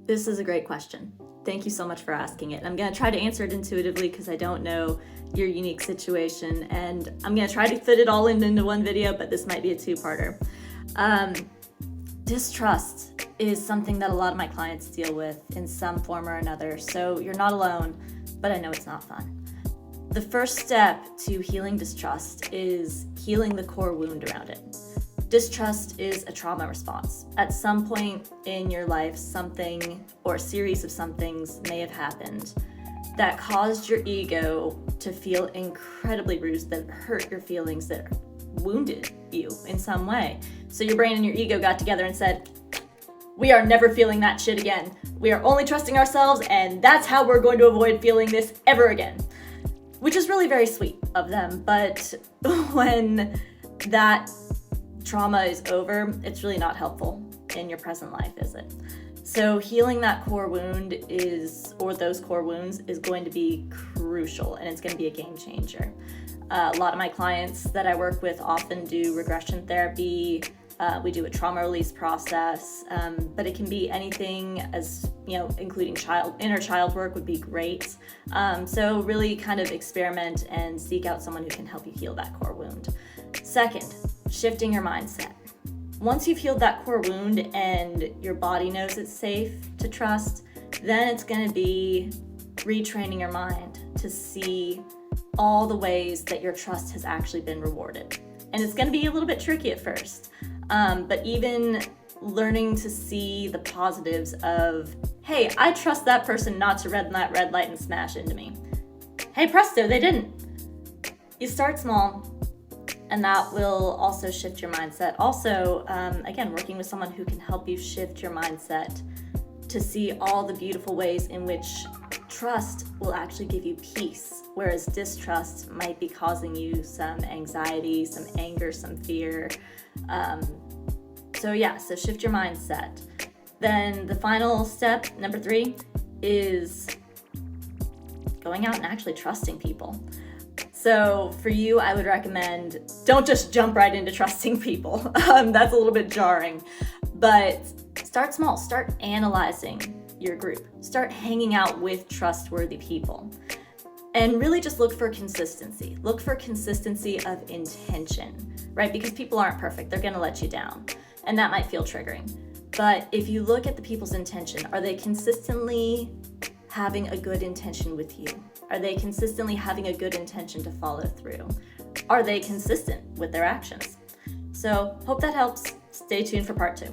This is a great question. Thank you so much for asking it. I'm going to try to answer it intuitively because I don't know your unique situation, and I'm going to try to fit it all into one video, but this might be a two-parter. Distrust is something that a lot of my clients deal with in some form or another, so you're not alone, but I know it's not fun. The first step to healing distrust is healing the core wound around it. Distrust is a trauma response. At some point in your life, something or a series of somethings may have happened that caused your ego to feel incredibly bruised, that hurt your feelings, that wounded you in some way. So your brain and your ego got together and said, we are never feeling that shit again. We are only trusting ourselves, and that's how we're going to avoid feeling this ever again. Which is really very sweet of them, but when that trauma is over, it's really not helpful in your present life, is it? So healing that core wound or those core wounds is going to be crucial, and it's going to be a game changer. A lot of my clients that I work with often do regression therapy. We do a trauma release process, but it can be anything, as including inner child work would be great. So really kind of experiment and seek out someone who can help you heal that core wound. Second, shifting your mindset. Once you've healed that core wound and your body knows it's safe to trust, then it's going to be retraining your mind to see all the ways that your trust has actually been rewarded. And it's going to be a little bit tricky at first, but even learning to see the positives of, hey, I trust that person not to red that red light and smash into me. Hey, presto, they didn't. You start small, and that will also shift your mindset. Also, again, working with someone who can help you shift your mindset to see all the beautiful ways in which trust will actually give you peace, whereas distrust might be causing you some anxiety, some anger, some fear. So shift your mindset. Then the final step, number 3, is going out and actually trusting people. So for you, I would recommend don't just jump right into trusting people. That's a little bit jarring, but start small. Start analyzing your group. Start hanging out with trustworthy people. And really just look for consistency. Look for consistency of intention, right? Because people aren't perfect. They're going to let you down. And that might feel triggering. But if you look at the people's intention, are they consistently having a good intention with you? Are they consistently having a good intention to follow through? Are they consistent with their actions? So hope that helps. Stay tuned for part 2.